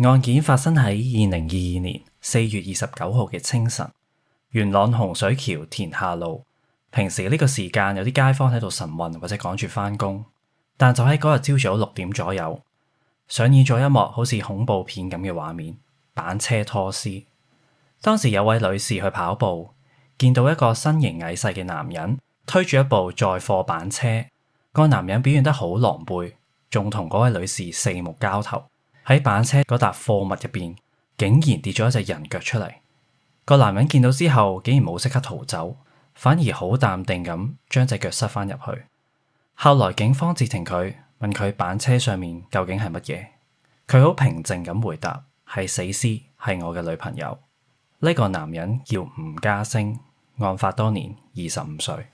案件發生喺2022年4月29號嘅清晨，元朗洪水橋田下路。平時呢個時間有啲街坊喺度晨運或者趕住返工，但就喺嗰日朝早6點左右，上演咗一幕好似恐怖片咁嘅畫面，板車拖屍。當時有位女士去跑步，見到一個身形矮細嘅男人推住一部載貨板車，個男人表現得好狼狽，仲同嗰位女士四目交投。喺板車嗰沓貨物入邊，竟然跌咗一隻人腳出嚟。個男人見到之後，竟然冇即刻逃走，反而好淡定咁將隻腳塞翻入去。後來警方截停佢，問佢板車上面究竟係乜嘢，佢好平靜咁回答：係死屍，係我嘅女朋友。呢個男人叫吳家星，案發當年25歲。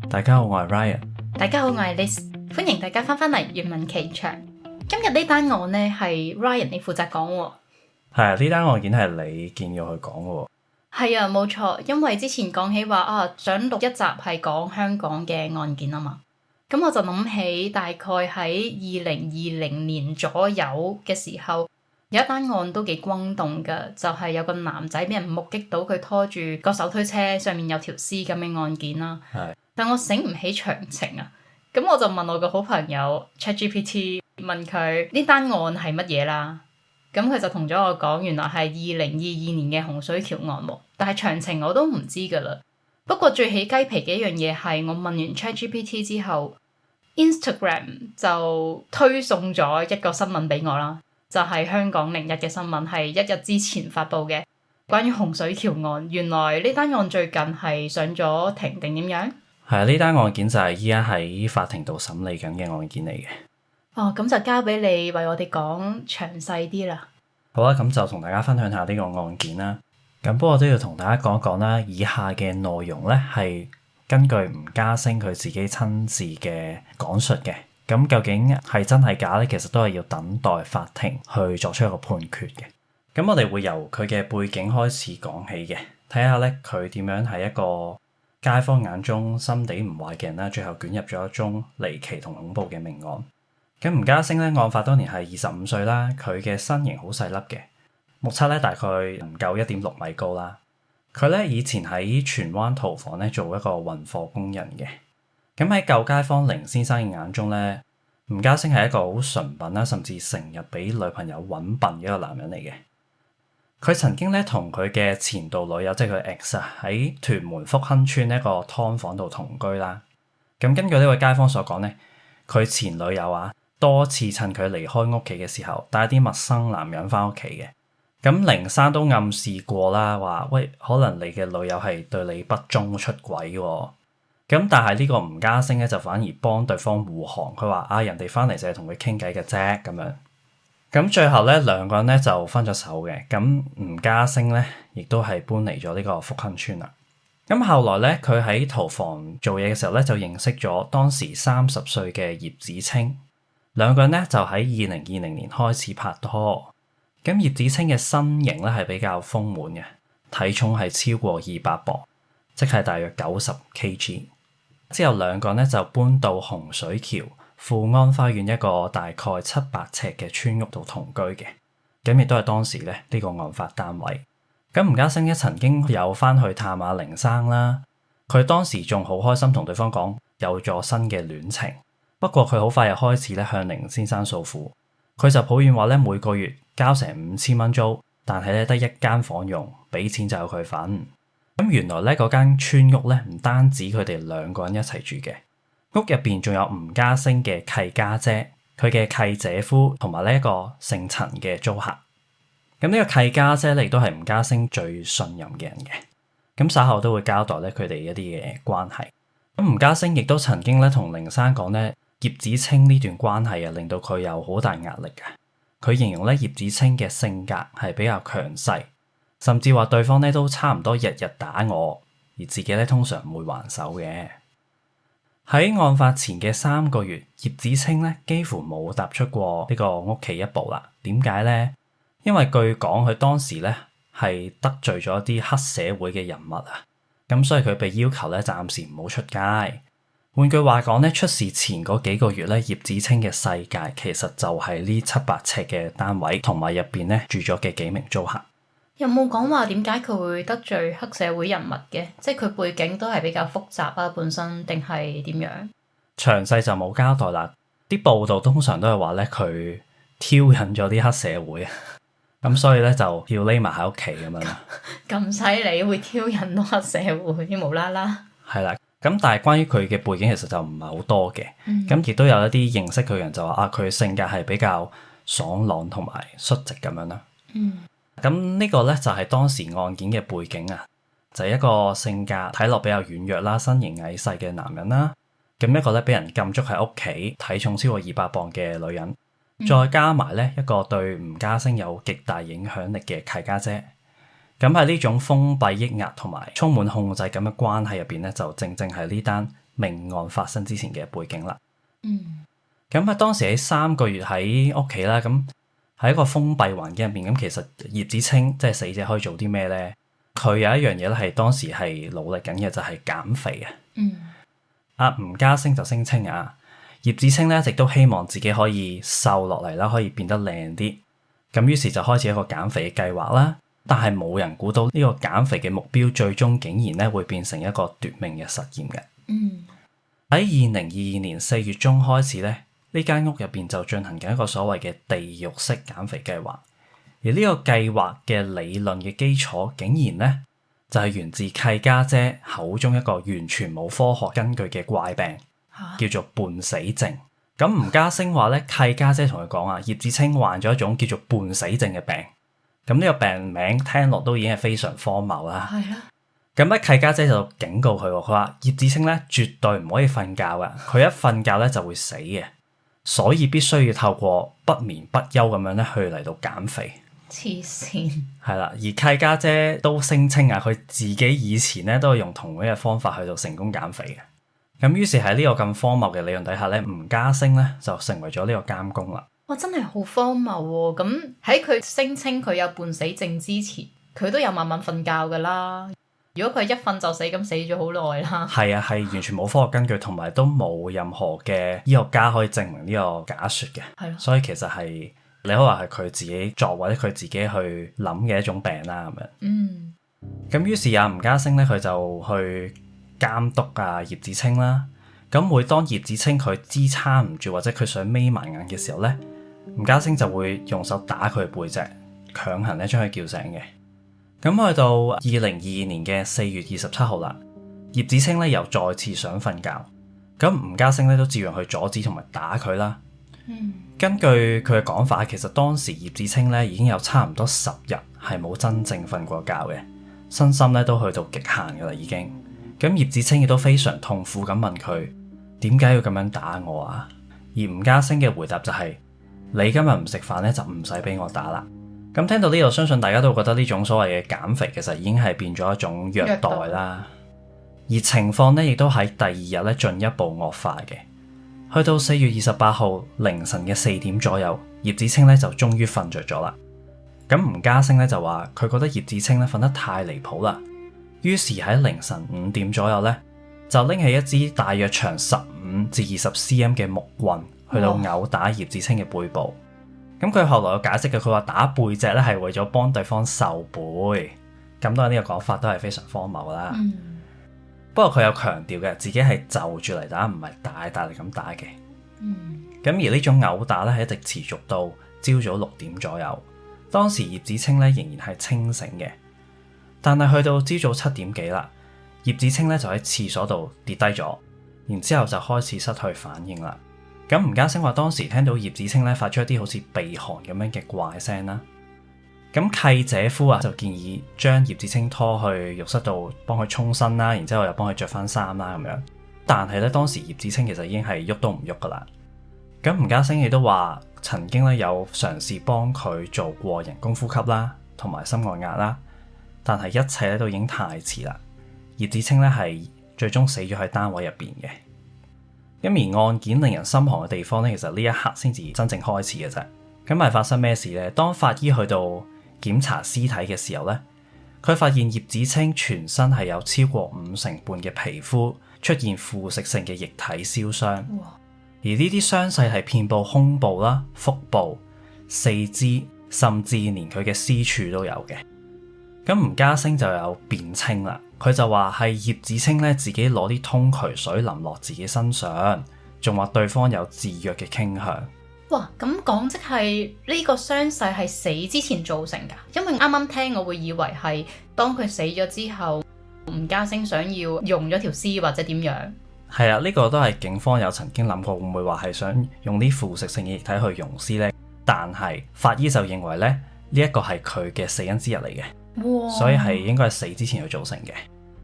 大家好，我係 Ryan。大家好，我係 Liz。歡迎大家翻返嚟願聞其詳。今日呢單案呢係 Ryan 你負責講喎。係啊，呢單案件係你建議我去講嘅喎。係啊，冇錯，因為之前講起話想錄一集係講香港嘅案件啊嘛。咁我就諗起大概喺2020年左右嘅時候，有一單案都幾轟動㗎，就係有個男仔俾人目擊到佢拖住個手推車上面有條屍咁嘅案件啦。係。但我醒唔起詳情啊，咁我就問我個好朋友 ChatGPT 問佢呢單案係乜嘢啦，咁佢就同咗我講，原來係2022年嘅洪水橋案喎，但係詳情我都唔知噶啦。不過最起雞皮嘅一樣嘢係，我問完 ChatGPT 之後 Instagram 就推送咗一個新聞俾我啦，就係香港01嘅新聞，係1日之前發布嘅，關於洪水橋案。原來呢單案最近係上咗庭定點樣？係啊，呢單案件就係依家喺法庭度審理緊嘅案件嚟嘅。哦，咁就交俾你為我哋講詳細啲啦。好啦，咁就同大家分享下呢個案件啦。咁不過都要同大家講一講啦，以下嘅內容咧係根據吳家星佢自己親自嘅講述嘅。咁究竟係真係假咧？其實都係要等待法庭去作出一個判決嘅。咁我哋會由佢嘅背景開始講起嘅，睇下咧佢點樣係一個街坊眼中心地唔壞嘅人啦，最後捲入咗一宗離奇同恐怖嘅命案。咁吳家星咧，案發當年係25歲啦，佢嘅身形好細粒嘅，目測咧大概唔夠1.6米高啦。佢咧以前喺荃灣屠房咧做一個運貨工人嘅。咁喺舊街坊凌先生嘅眼中咧，吳家星係一個好純品啦，甚至成日俾女朋友揾笨嘅一個男人嚟嘅。佢曾經咧同佢嘅前度女友，即係佢 ex 啊，喺屯門福亨村一個劏房度同居啦。咁根據呢位街坊所講咧，佢前女友多次趁佢離開屋企嘅時候，帶啲陌生男人翻屋企嘅。咁凌生都暗示過啦，話喂，可能你嘅女友係對你不忠出軌喎。咁但係呢個吳家星咧就反而幫對方護航，佢話人哋翻嚟就係同佢傾偈嘅啫咁樣。咁最後咧，兩個人咧就分咗手嘅。咁吳家星咧，亦都係搬嚟咗呢個福亨村啦。咁後來咧，佢喺屠房做嘢嘅時候咧，就認識咗當時30歲嘅葉子清。兩個人咧就喺2020年開始拍拖。咁葉子清嘅身形咧係比較豐滿嘅，體重係超過200磅，即係大約90 kg。之後兩個人咧就搬到洪水橋富安花園一個大概700尺嘅村屋度同居嘅，咁亦都係當時咧呢個案發單位。咁吳家星咧曾經有翻去探下凌生啦，佢當時仲好開心同對方講有咗新嘅戀情。不過佢好快又開始咧向凌先生訴苦，佢就抱怨話咧每個月交成5000蚊租，但係咧得一間房用，俾錢就有佢份。咁原來咧嗰間村屋咧唔單止佢哋兩個人一齊住嘅。屋入邊仲有吳家星嘅契家姐、佢嘅契姐夫同埋呢一個姓陳嘅租客。咁呢個契家姐咧亦都係吳家星最信任嘅人嘅。咁稍後都會交代咧佢哋一啲嘅關係。咁吳家星亦都曾經咧同凌生講咧，葉子清呢段關係令到佢有好大壓力嘅。佢形容咧葉子清嘅性格係比較強勢，甚至話對方咧都差唔多日日打我，而自己咧通常唔會還手嘅。喺案發前嘅3個月，葉子清咧幾乎冇踏出過呢個屋企一步啦。點解咧？因為據講佢當時咧係得罪咗一啲黑社會嘅人物啊，咁所以佢被要求咧暫時唔好出街。換句話講咧，出事前嗰幾個月咧，葉子清嘅世界其實就係呢700尺嘅單位，同埋入邊咧住咗嘅幾名租客。有冇講話點解佢會得罪黑社會人物嘅？即係佢背景都係比較複雜啊，本身定係點樣？詳細就冇交代啦。啲報道通常都係話咧，佢挑釁咗啲黑社會啊，咁所以咧就要匿埋喺屋企咁樣啦。咁犀利會挑釁到黑社會，無啦啦。係啦。咁但係關於佢嘅背景其實就唔係好多嘅，咁亦都有一啲認識佢嘅人就話啊，佢性格係比較爽朗同埋率直咁樣啦。咁呢個咧就係當時案件嘅背景啊，就係一個性格睇落比較軟弱啦、身形矮細嘅男人啦。咁一個咧俾人禁足喺屋企、體重超過200磅嘅女人，再加埋咧一個對吳家星有極大影響力嘅契家姐。咁喺呢種封閉抑壓同埋充滿控制咁嘅關係入邊咧，就正正係呢單命案發生之前嘅背景啦。咁喺當時喺3個月喺屋企啦，咁喺一個封閉環境入邊，咁其實葉子清即係死者可以做啲咩咧？佢有一樣嘢咧係當時係努力緊嘅，就係減肥啊。阿吳家星就聲稱啊，葉子清咧一直都希望自己可以瘦落嚟啦，可以變得靚啲。咁於是就開始一個減肥嘅計劃啦。但係冇人估到呢個減肥嘅目標最終竟然咧會變成一個奪命嘅實驗嘅。喺2022年4月中開始咧，呢間屋入邊就進行緊一個所謂嘅地獄式減肥計劃。而呢個計劃嘅理論嘅基礎，竟然咧就係源自契家姐口中一個完全冇科學根據嘅怪病，叫做半死症。咁吳家星話咧，契家姐同佢講啊，葉子清患咗一種叫做半死症嘅病。咁呢個病名聽落都已經係非常荒謬啦。係啦。咁咧契家姐就警告佢，佢話葉子清咧絕對唔可以瞓覺嘅，佢一瞓覺咧就會死嘅，所以必須要透過不眠不休咁樣咧去嚟到減肥。黐線。係啦，而契家姐都聲稱啊，佢自己以前咧都係用同樣嘅方法去到成功減肥嘅。咁於是喺呢個咁荒謬嘅理論底下咧，吳家星咧就成為咗呢個監工啦。哇！真係好荒謬喎！咁喺佢聲稱佢有半死症之前，佢都有慢慢瞓覺噶啦。如果佢一瞓就死，咁死咗好耐啦。係啊，係完全冇科學根據，同埋都冇任何嘅醫學家可以證明呢個假説嘅。係咯。所以其實係你可以話係佢自己作或者佢自己去諗嘅一種病啦咁樣。咁於是阿吳家星咧，佢就去監督啊葉子清啦。咁每當葉子清佢支撐唔住或者佢想眯埋眼嘅時候咧，吳家星就會用手打佢背脊，強行咧將佢叫醒嘅。咁去到2022年嘅4月27號啦，葉子清咧又再次想瞓覺，咁吳家星咧都照樣去阻止同埋打佢啦。根據佢嘅講法，其實當時葉子清咧已經有差唔多10日係冇真正瞓過覺嘅，身心咧都去到極限噶啦已經。咁葉子清亦都非常痛苦咁問佢，點解要咁樣打我啊？而吳家星嘅回答就係，你今日唔食飯咧，就唔使俾我打啦。咁聽到呢度，相信大家都會覺得呢種所謂嘅減肥其實已經係變咗一種虐待啦。而情況咧亦都喺第2日咧進一步惡化嘅。去到4月28號凌晨嘅4點左右，葉子清咧就終於瞓着咗啦。咁吳家星咧就話佢覺得葉子清咧瞓得太離譜啦，於是喺凌晨5點左右咧就拎起一支大約長15至20 cm 嘅木棍，去到毆打葉子清嘅背部。咁佢後來有解釋嘅，佢話打背脊咧係為咗幫對方瘦背。咁當然呢個講法都係非常荒謬啦。不過佢有強調嘅，自己係就住嚟打，唔係大力咁打嘅。咁而呢種毆打咧係一直持續到朝早6點左右。當時葉子清咧仍然係清醒嘅，但係去到朝早7點幾啦，葉子清咧就喺廁所度跌低咗，然之後就開始失去反應啦。咁吳家星話當時聽到葉子清咧發出一啲好似鼻鼾咁樣嘅怪聲啦。咁契姐夫啊就建議將葉子清拖去浴室度幫佢沖身啦，然之後又幫佢着翻衫啦咁樣。但係咧當時葉子清其實已經係喐都唔喐噶啦。咁吳家星亦都話曾經咧有嘗試幫佢做過人工呼吸啦，同埋心外壓啦，但係一切咧都已經太遲啦。葉子清咧係最終死咗喺單位入邊嘅。咁而案件令人心寒嘅地方咧，其實呢一刻先至真正開始嘅啫。咁係發生咩事呢？當法醫去到檢查屍體嘅時候咧，佢發現葉子清全身係有超過50%嘅皮膚出現腐蝕性嘅液體燒傷，哇而呢啲傷勢係遍佈胸部啦、腹部、四肢，甚至連佢嘅私處都有嘅。咁吳家星就有辯稱啦，佢就話係葉子清咧自己攞啲通渠水淋落自己身上，仲話對方有自虐嘅傾向。哇，咁講即係呢個傷勢係死之前造成㗎？因為啱啱聽我會以為係當佢死咗之後，吳家星想要用咗條屍或者點樣。係啊，呢個都係警方有曾經諗過，會唔會話係想用啲腐蝕性嘅液體去溶屍呢？但係法醫就認為咧，呢一個係佢嘅死因之一嚟嘅。哇所以係應該係死之前去造成嘅。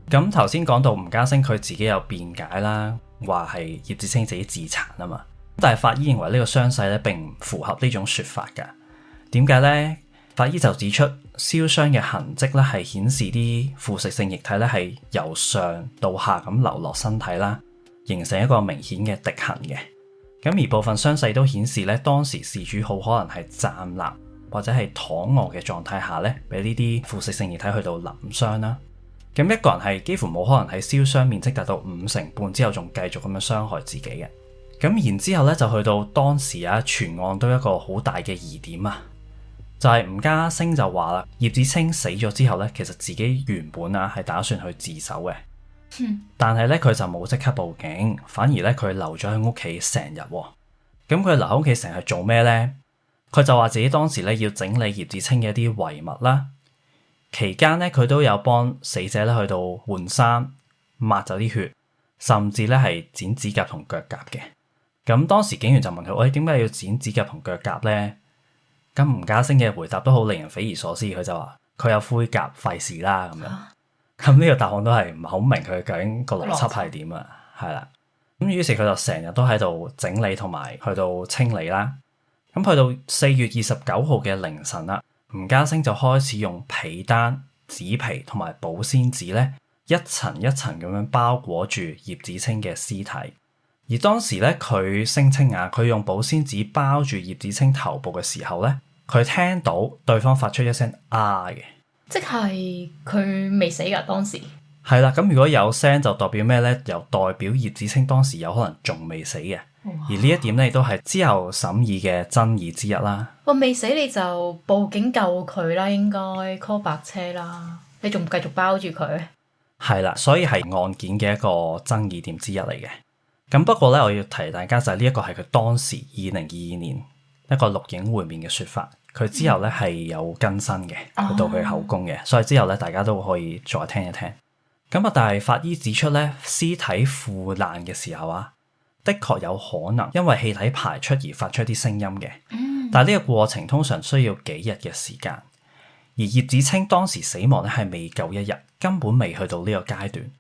咁頭先講到吳家星佢自己有辯解啦，話係葉子清自己自殘啊嘛。但係法醫認為呢個傷勢咧並唔符合呢種說法㗎。點解呢？法醫就指出燒傷嘅痕跡咧係顯示啲腐蝕性液體咧係由上到下咁流落身體啦，形成一個明顯嘅滴痕嘅。咁而部分傷勢都顯示咧當時事主好可能係站立或者係躺臥嘅狀態下咧，俾呢啲腐蝕性液體去到淋傷啦。咁一個人係幾乎冇可能喺燒傷面積達到5成半之後，仲繼續咁樣傷害自己嘅。咁然之後咧，就去到當時啊，全案都有一個好大嘅疑點啊，就係吳家星就話啦，葉子清死咗之後咧，其實自己原本啊係打算去自首嘅，但係咧佢就冇即刻報警，反而咧佢留咗喺屋企成日。咁佢留喺屋企成日做咩咧？佢就話自己當時咧要整理葉子清嘅一啲遺物啦，期間咧佢都有幫死者咧去到換衫、抹走啲血，甚至咧係剪指甲同腳甲嘅。咁當時警員就問佢：喂，點解要剪指甲同腳甲咧？咁吳家星嘅回答都好令人匪夷所思，佢就話佢有灰甲，費事啦咁樣。咁呢個答案都係唔係好明佢究竟個邏輯係點啊？係啦。咁於是佢就成日都喺度整理同埋去到清理啦。咁去到4月29號嘅凌晨啦，吳家星就開始用被單、紙皮同埋保鮮紙咧，一層一層咁樣包裹住葉子清嘅屍體。而當時咧，佢聲稱啊，佢用保鮮紙包住葉子清頭部嘅時候咧，佢聽到對方發出一聲啊嘅，即係佢未死㗎當時。係啦，咁如果有聲就代表咩咧？又代表葉子清當時有可能仲未死嘅。而呢一點咧，亦都係之後審議嘅爭議之一啦。哇，未死你就報警救佢啦，應該 call 白車啦，你仲繼續包住佢？係啦，所以係案件嘅一個爭議點之一嚟嘅。咁不過咧，我要提大家就係呢一個係佢當時2022年一個錄影會面嘅說法，佢之後咧係有更新嘅，去到佢口供嘅，所以之後咧大家都可以再聽一聽。咁啊，但係法醫指出咧，屍體腐爛嘅時候啊，的確有可能因為氣體排出而發出一啲聲音嘅，但係呢個過程通常需要幾日嘅時間。而葉子清當時死亡咧係未夠1日，根本未去到呢個階段。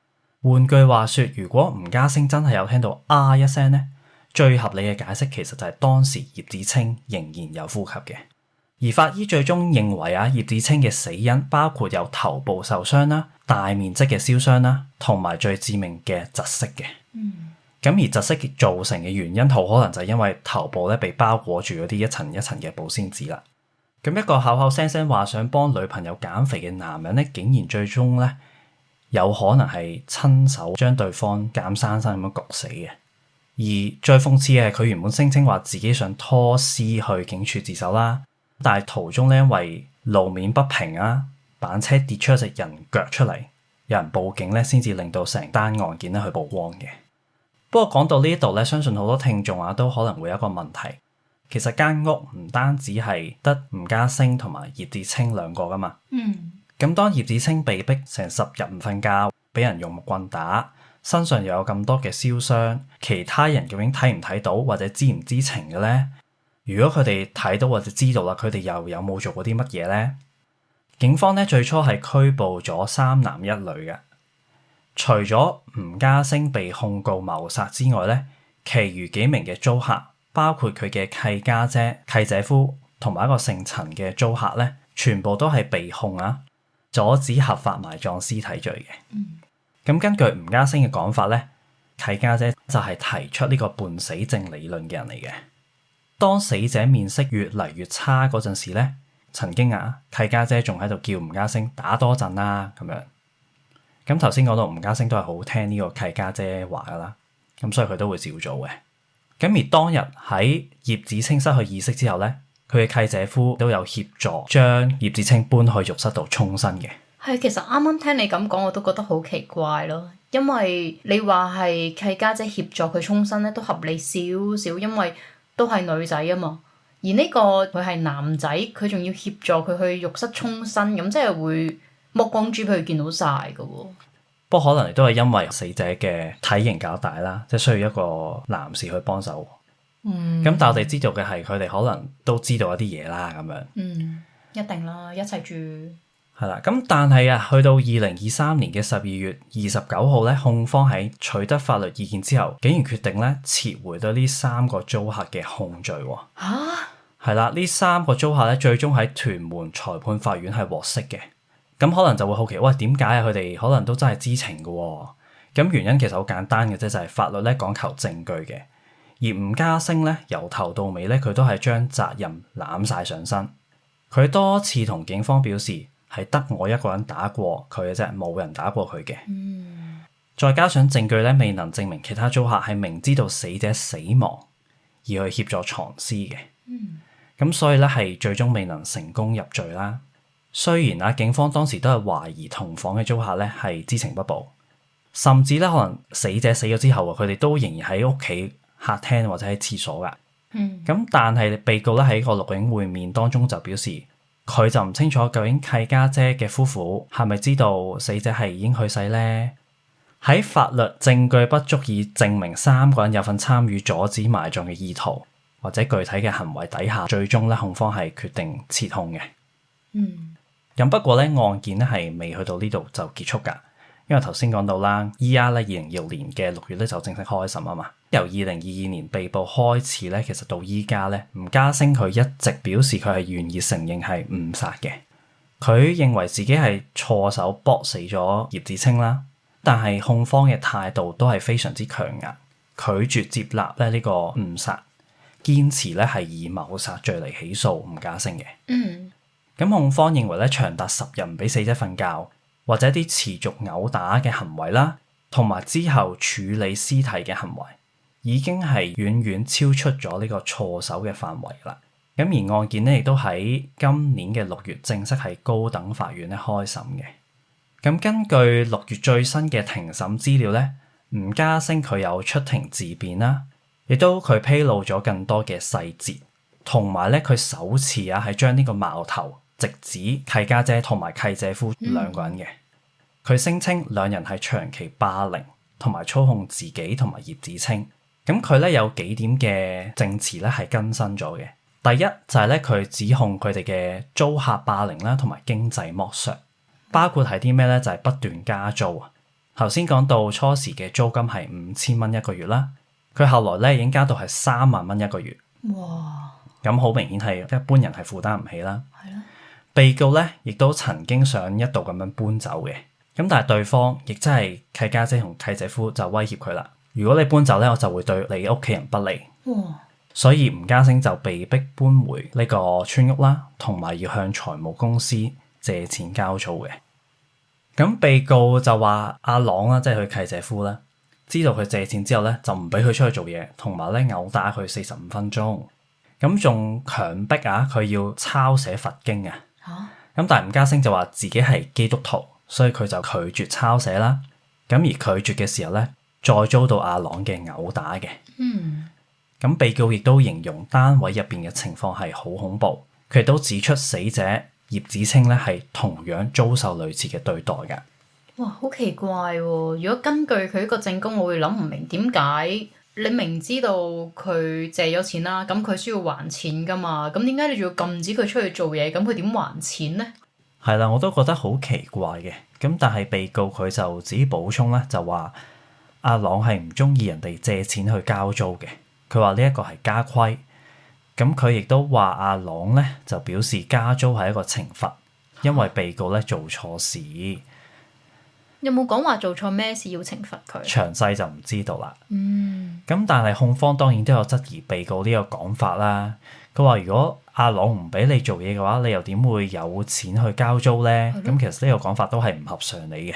換句話說，如果吳家星真係有聽到啊一聲咧，最合理嘅解釋其實就係當時葉子清仍然有呼吸嘅。而法醫最終認為啊，葉子清嘅死因包括有頭部受傷啦、大面積嘅燒傷啦，同埋最致命嘅窒息嘅。咁而窒息造成嘅原因，好可能就係因為頭部咧被包裹住嗰啲一層一層嘅保鮮紙啦。咁一個口口聲聲話想幫女朋友減肥嘅男人咧，竟然最終咧有可能係親手將對方減生生咁樣焗死嘅。而最諷刺嘅係，佢原本聲稱話自己想拖屍去警署自首啦，但係途中咧因為路面不平啊，板車跌出一隻人腳出嚟，有人報警咧，先至令到成單案件咧去曝光嘅。不過講到呢一度咧，相信好多聽眾啊都可能會有一個問題，其實間屋唔單止係得吳家星同埋葉子清兩個噶嘛。咁當葉子清被逼成10日唔瞓覺，俾人用木棍打，身上又有咁多嘅燒傷，其他人究竟睇唔睇到或者知唔知情嘅咧？如果佢哋睇到或者知道啦，佢哋又有冇做過啲乜嘢咧？警方咧最初係拘捕咗3男1女嘅。除咗吳家星被控告謀殺之外咧，其餘幾名嘅租客，包括佢嘅契家姐、契姐夫同埋一個姓陳嘅租客咧，全部都係被控阻止合法埋葬屍體罪嘅。咁根據吳家星嘅講法咧，契家姐就係提出呢個半死症理論嘅人嚟嘅。當死者面色越嚟越差嗰陣時咧，曾經契家姐仲喺度叫吳家星打多陣啦咁樣。咁頭先講到吳家星都係好聽呢個契家姐話噶啦，咁所以佢都會照做嘅。咁而當日喺葉子清失去意識之後咧，佢嘅契姐夫都有協助將葉子清搬去浴室度沖身嘅。係，其實啱啱聽你咁講，我都覺得好奇怪咯。因為你話係契家姐協助佢沖身咧，都合理少少，因為都係女仔啊嘛。而呢個佢係男仔，佢仲要協助佢去浴室沖身，咁即係會剝光豬俾佢見到晒㗎喎。不過可能亦都係因為死者嘅體型較大啦，即係需要一個男士去幫手。咁但係我哋知道嘅係佢哋可能都知道一啲嘢啦，咁樣。一定啦，一齊住。係啦，咁但係啊，去到2023年嘅12月29號咧，控方喺取得法律意見之後，竟然決定咧撤回對呢3個租客嘅控罪喎。係啦，呢3個租客咧最終喺屯門裁判法院係獲釋嘅。咁可能就會好奇，喂，點解啊？佢哋可能都真係知情嘅喎。咁原因其實好簡單嘅啫，就係法律咧講求證據嘅。而吳家星咧由頭到尾咧，佢都係將責任攬晒上身。佢多次同警方表示係得我一個人打過佢嘅啫，冇人打過佢嘅。再加上證據咧未能證明其他租客係明知道死者死亡而去協助藏屍嘅。咁所以咧係最終未能成功入罪啦。雖然啊，警方當時都係懷疑同房嘅租客咧係知情不報，甚至咧可能死者死咗之後啊，佢哋都仍然喺屋企客廳或者喺廁所噶。咁但係被告咧喺個錄影會面當中就表示，佢就唔清楚究竟契家姐嘅夫婦係咪知道死者係已經去世呢？喺法律證據不足以證明3個人有份參與阻止埋葬嘅意圖或者具體嘅行為底下，最終咧控方係決定撤控嘅。咁不過咧，案件咧係未去到呢度就結束㗎，因為頭先講到啦，E.R. 咧2026年嘅6月咧就正式開審啊嘛。由2022年被捕開始咧，其實到依家咧，吳家星佢一直表示佢係願意承認係誤殺嘅。佢認為自己係錯手剝死咗葉子清啦，但係控方嘅態度都係非常之強硬，拒絕接納咧呢個誤殺，堅持咧係以謀殺罪嚟起訴吳家星嘅。咁控方認為咧，長達10日唔俾死者瞓覺，或者啲持續毆打嘅行為啦，同埋之後處理屍體嘅行為，已經係遠遠超出咗呢個錯手嘅範圍啦。咁而案件咧，亦都喺今年嘅6月正式喺高等法院咧開審嘅。咁根據6月最新嘅庭審資料咧，吳家星佢有出庭自辯啦，亦都佢披露咗更多嘅細節，同埋咧佢首次係將呢個矛頭直指契家姐同埋契姐夫2個人嘅。佢聲稱兩人係長期霸凌同埋操控自己同埋葉子清。咁佢咧有幾點嘅證詞咧係更新咗嘅。第一就係咧佢指控佢哋嘅租客霸凌啦，同埋經濟剝削，包括係啲咩咧？就係不斷加租啊。頭先講到初時嘅租金係5000蚊一個月啦，佢後來咧已經加到係3萬蚊一個月。哇！咁好明顯係一般人係負擔唔起啦。被告咧亦都曾經想一度咁樣搬走嘅，咁但係對方亦真係契家姐同契姐夫就威脅佢啦。如果你搬走咧，我就會對你屋企人不利。所以吳家星就被逼搬回呢個村屋啦，同埋要向財務公司借錢交租嘅。咁被告就話阿朗啦，即係佢契姐夫啦，知道佢借錢之後咧，就唔俾佢出去做嘢，同埋咧毆打佢45分鐘，咁仲強迫佢要抄寫佛經啊。咁但係吳家星就話自己係基督徒，所以佢就拒絕抄寫啦。咁而拒絕嘅時候咧，再遭到阿朗嘅毆打嘅。咁被告亦都形容單位入邊嘅情況係好恐怖，佢亦都指出死者葉子清咧係同樣遭受類似嘅對待㗎。哇，好奇怪喎！如果根據佢呢個證供，我會諗唔明點解你明知道佢借咗錢啦，咁佢需要還錢㗎嘛？咁點解你仲要禁止佢出去做嘢？咁佢點還錢呢？係啦，我都覺得好奇怪嘅。咁但係被告佢就自己補充咧，就話阿朗係唔中意人哋借錢去交租嘅。佢話呢一個係家規。咁佢亦都話阿朗咧就表示加租係一個懲罰，因為被告咧做錯事。有冇講話做錯咩事要懲罰佢？詳細就唔知道啦。咁但係控方當然都有質疑被告呢個講法啦。佢話如果阿朗唔俾你做嘢嘅話，你又點會有錢去交租咧？咁其實呢個講法都係唔合常理嘅。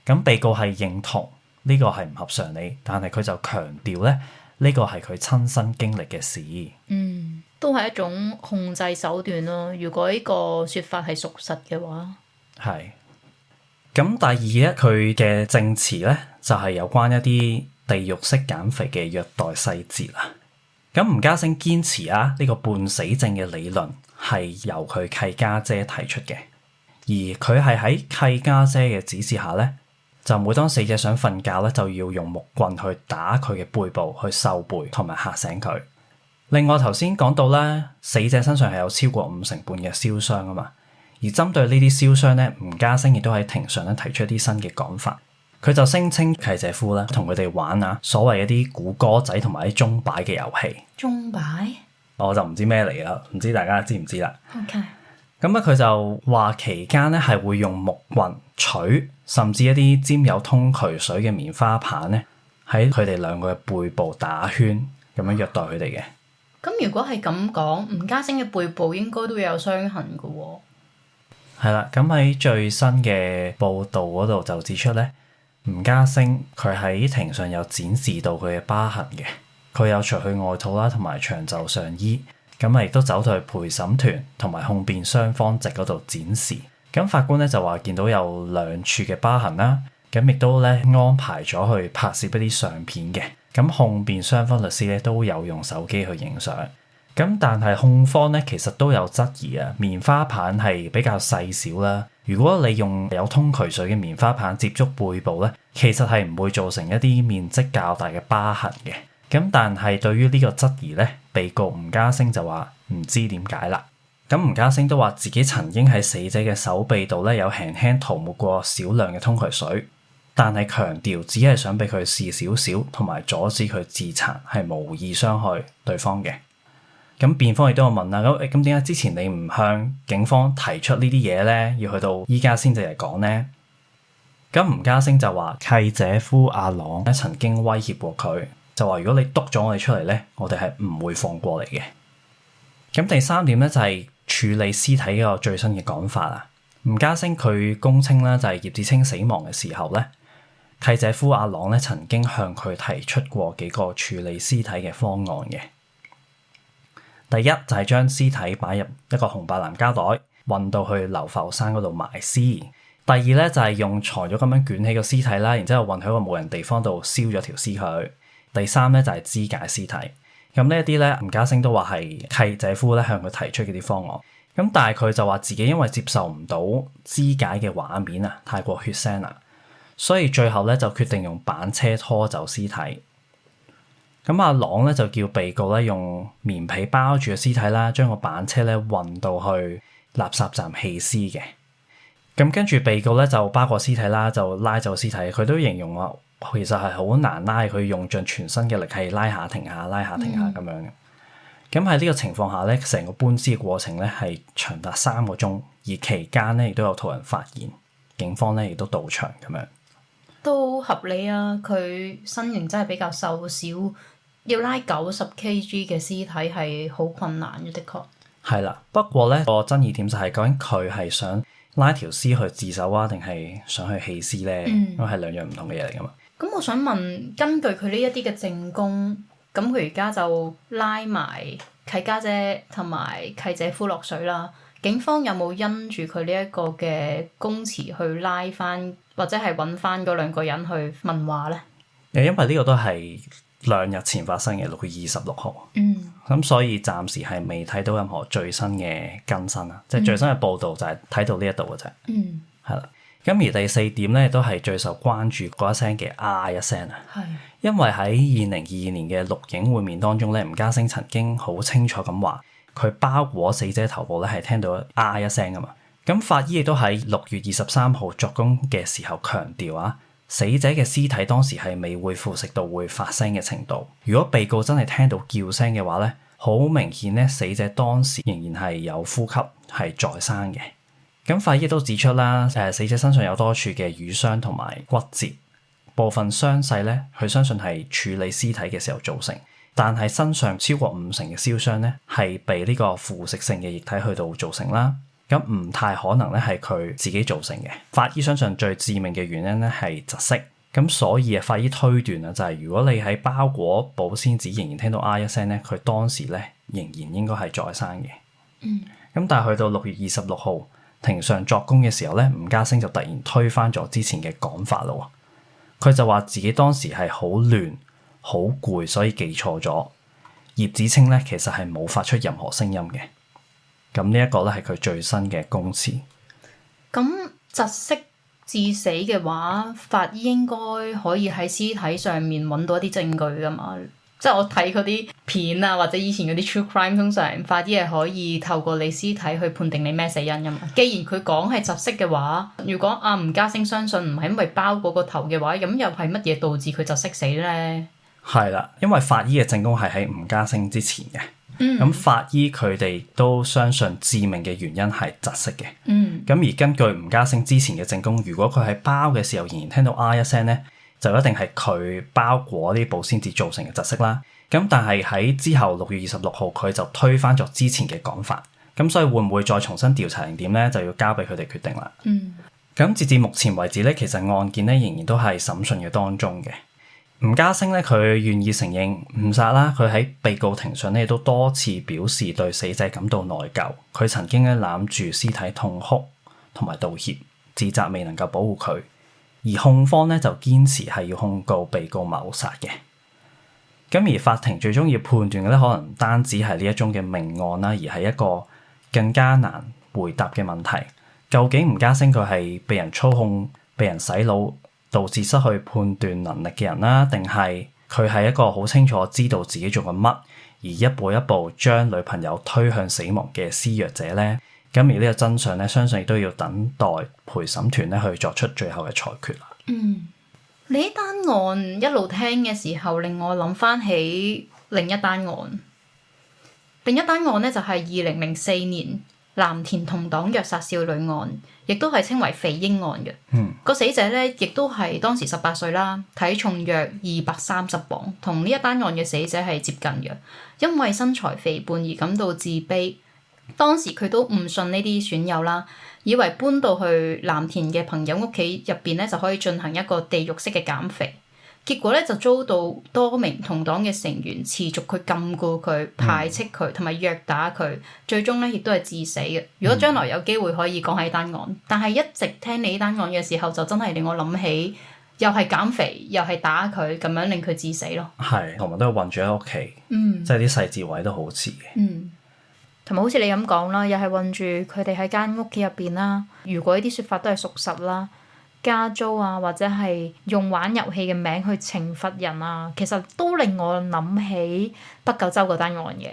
咁被告係認同呢個係唔合常理，但係佢就強調咧呢個係佢親身經歷嘅事。都係一種控制手段咯。如果呢個説法係屬實嘅話，係。咁第二咧，佢嘅證詞咧就係有關一啲地獄式減肥嘅虐待細節啦。咁吳家星堅持呢個半死症嘅理論係由佢契家姐提出嘅，而佢係喺契家姐嘅指示下咧，就每當死者想瞓覺咧，就要用木棍去打佢嘅背部，去獸背同埋嚇醒佢。另外頭先講到咧，死者身上係有超過50%嘅燒傷啊嘛。而針對呢啲燒傷咧，吳家星亦都喺庭上咧提出一啲新嘅講法。佢就聲稱契姐夫咧同佢哋玩所謂一啲估歌仔同埋啲鐘擺嘅遊戲。鐘擺？我就唔知咩嚟啦，唔知大家知唔知啦。OK。咁佢就話期間咧係會用木棍、錘，甚至一啲沾有通渠水嘅棉花棒咧，喺佢哋兩個嘅背部打圈，咁樣虐待佢哋嘅。咁如果係咁講，吳家星嘅背部應該都會有傷痕㗎喎。係啦，咁喺最新嘅報道嗰度就指出咧，吳家星佢喺庭上有展示到佢嘅疤痕嘅，佢有除去外套啦，同埋長袖上衣，咁亦都走到去陪審團同埋控辯雙方席嗰度展示。咁法官咧就話見到有2處嘅疤痕啦，咁亦都咧安排咗去拍攝一啲相片嘅。咁控辯雙方律師咧都有用手機去影相。咁但係控方咧其實都有質疑棉花棒係比較細小啦。如果你用有通渠水嘅棉花棒接觸背部咧，其實係唔會造成一啲面積較大嘅疤痕嘅。咁但係對於呢個質疑咧，被告吳家星就話唔知點解啦。咁吳家星都話自己曾經喺死者嘅手臂度咧有輕輕塗抹過少量嘅通渠水，但係強調只係想俾佢試少少，同埋阻止佢自殘，係無意傷害對方嘅。咁辯方亦都有問啦，咁點解之前你唔向警方提出呢啲嘢咧？要去到依家先至嚟講咧？咁吳家星就話契姐夫阿朗咧曾經威脅過佢，就話如果你督咗我哋出嚟咧，我哋係唔會放過你嘅。咁第三點咧就係處理屍體嗰個最新嘅講法啊。吳家星佢供稱啦，就係葉子清死亡嘅時候咧，契姐夫阿朗咧曾經向佢提出過幾個處理屍體嘅方案嘅。第一就係將屍體擺入一個紅白藍膠袋，運到去流浮山嗰度埋屍。第二咧就係用材咗咁樣捲起個屍體啦，然之後運去一個無人地方度燒咗條屍佢。第三咧就係肢解屍體。咁呢一啲咧，吳家星都話係契姐夫咧向佢提出嘅啲方案。咁但係佢就話自己因為接受唔到肢解嘅畫面太過血腥啦，所以最後咧就決定用板車拖走屍體。咁阿朗咧就叫被告咧用棉被包住個屍體啦，將個板車咧運到去垃圾站棄屍嘅。咁跟住被告咧就包個屍體啦，就拉走屍體。佢都形容話其實係好難拉，佢用盡全身嘅力係拉下停下，拉下停下咁樣嘅。咁喺呢個情況下咧，成個搬屍嘅過程咧係長達3個鐘，而期間咧亦都有途人發現，警方咧亦都到場咁樣。都合理啊！佢身形真係比較瘦小，要拉90 kg 嘅屍體係好困難嘅，的確。係啦，不過咧個爭議點就係究竟佢係想拉條屍去自首定係想去棄屍咧？因為係2樣唔同嘅嘢嚟噶嘛。咁我想問，根據佢呢一啲嘅證供，咁佢而家就拉埋契家姐同埋契姐夫落水啦。警方有冇因住佢呢一個嘅供詞去拉翻，或者係揾翻嗰2個人去問話咧？因為呢個都係2日前發生嘅6月26號。咁所以暫時係未睇到任何最新嘅更新啦，即係最新嘅報導就係睇到呢一度嘅啫。係啦。咁而第4點咧，都係最受關注嗰一聲嘅一聲啊。因為喺2022年嘅錄影會面當中咧，吳家星曾經好清楚咁話，佢包裹死者頭部咧係聽到一聲噶嘛。咁法醫亦都喺6月23號作供嘅時候強調死者嘅屍體當時係未會腐蝕到會發聲嘅程度。如果被告真係聽到叫聲嘅話咧，好明顯咧，死者當時仍然係有呼吸，係在生嘅。咁法醫都指出啦，死者身上有多處嘅瘀傷同埋骨折，部分傷勢咧，佢相信係處理屍體嘅時候造成，但係身上超過50%嘅燒傷咧，係被呢個腐蝕性嘅液體去到造成啦。咁咁唔太可能咧係佢自己造成嘅。法醫相信最致命嘅原因咧係窒息，咁所以法醫推斷啊，就係如果你喺包裹保鮮紙仍然聽到啊一聲咧，佢當時咧仍然應該係在生嘅。咁但係去到6月26號庭上作供嘅時候咧，吳家星就突然推翻咗之前嘅講法咯。佢就話自己當時係好亂、好攰，所以記錯咗。葉子清咧其實係冇發出任何聲音嘅。咁呢一個咧係佢最新嘅供詞。咁窒息致死嘅話，法醫應該可以喺屍體上面揾到一啲證據噶嘛？即係我睇嗰啲片啊，或者以前嗰啲 true crime，通常法醫係可以透過你屍體去判定你咩死因噶嘛。既然佢講係窒息嘅話，如果阿吳家星相信唔係因為包嗰個頭嘅話，咁又係乜嘢導致佢窒息死咧？係啦，因為法醫嘅證供係喺吳家星之前嘅。咁法醫佢哋都相信致命嘅原因係窒息嘅。咁而根據吳家星之前嘅證供，如果佢喺包嘅時候仍然聽到啊一聲咧，就一定係佢包裹啲保鮮紙造成嘅窒息啦。咁但係喺之後6月26號，佢就推翻咗之前嘅講法。咁所以會唔會再重新調查定點咧，就要交俾佢哋決定啦。咁截至目前為止咧，其實案件咧仍然都係審訊嘅當中嘅。吳家星咧，佢願意承認誤殺啦。佢喺被告庭上咧，亦都多次表示對死者感到內疚。佢曾經咧攬住屍體痛哭同埋道歉，自責未能夠保護佢。而控方咧就堅持係要控告被告謀殺嘅。咁而法庭最終要判斷嘅咧，可能唔單止係呢一宗嘅命案啦，而係一個更加難回答嘅問題。究竟吳家星佢係被人操控、被人洗腦，導致失去判斷能力嘅人啦，定係佢係一個好清楚知道自己做緊乜，而一步一步將女朋友推向死亡嘅施虐者咧？咁而呢個真相咧，相信亦都要等待陪審團咧去作出最後嘅裁決啦。你呢單案一路聽嘅時候，令我諗翻起另一單案。另一單案咧就係2004年藍田同黨虐殺少女案，亦都係稱為肥英案嘅。個死者咧，亦都係當時18歲啦，體重約230磅，同呢一單案嘅死者係接近嘅。因為身材肥胖而感到自卑，當時佢都唔信呢啲損友啦，以為搬到去藍田嘅朋友屋企入邊咧就可以進行一個地獄式嘅減肥。結果咧就遭到多名同黨嘅成員持續去禁錮佢、排斥佢同埋虐打佢，最終咧亦都係致死嘅。如果將來有機會可以講起單案，但係一直聽你呢單案嘅時候，就真係令我諗起又係減肥又係打佢，咁樣令佢致死咯。係，同埋都係困住喺屋企，即係啲細節位都好似嘅。同埋好似你咁講啦，又係困住佢哋喺間屋企入邊啦。如果呢啲説法都係屬實啦，加租啊，或者係用玩遊戲嘅名去懲罰人啊，其實都令我諗起北九州嗰單案嘅。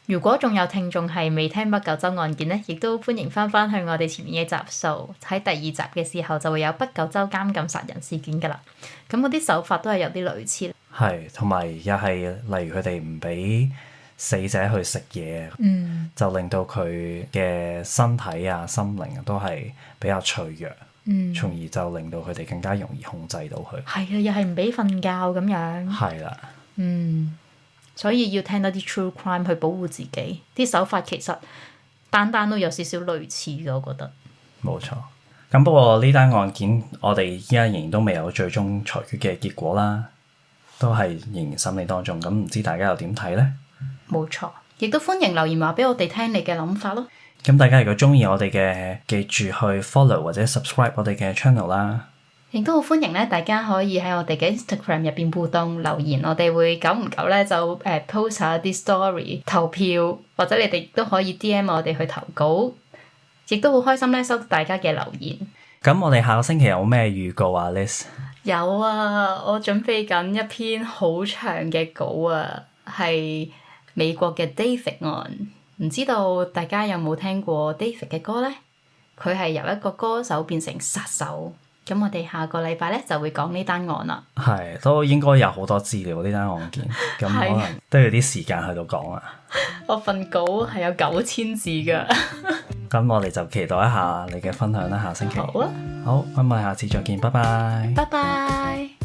如果仲有聽眾係未聽北九州案件咧，亦都歡迎翻去我哋前面嘅集數，喺第2集嘅時候就會有北九州監禁殺人事件噶啦。咁嗰啲手法都係有啲類似。係，同埋又係例如佢哋唔俾死者去食嘢，就令到佢嘅身體啊、心靈啊都係比較脆弱。從而就令到佢哋更加容易控制到佢。係啊，又係唔俾瞓覺咁樣。係啦。所以要聽多啲 true crime 去保護自己。啲手法其實單單都有少少類似嘅，我覺得。冇錯。咁不過呢單案件，我哋依家仍然都未有最終裁決嘅結果啦，都係仍然審理當中。咁唔知大家又點睇咧？冇錯。亦都歡迎留言話俾我哋聽你嘅諗法咯。咁大家如果鍾意我哋嘅，記住去 follow 或者 subscribe 我哋嘅 channel 啦。亦都好歡迎咧，大家可以喺我哋嘅 Instagram 入邊互動留言，我哋會久唔久咧就post 下啲 story 投票，或者你哋都可以 DM 我哋去投稿，亦都好開心咧收到大家嘅留言。咁我哋下個星期有咩預告啊 Liz？ 有啊，我準備緊一篇好長嘅稿啊，係美國嘅 David 案。唔知道大家有冇聽過 David 嘅歌咧？佢係由一個歌手變成殺手。咁我哋下個禮拜咧就會講呢單案啦。係，都應該有好多資料呢單案件，咁可能都要啲時間去到講啊。我份稿係有9000字㗎。咁我哋就期待一下你嘅分享啦，下星期。好啊。好，咁我哋下次再見，拜拜。拜拜。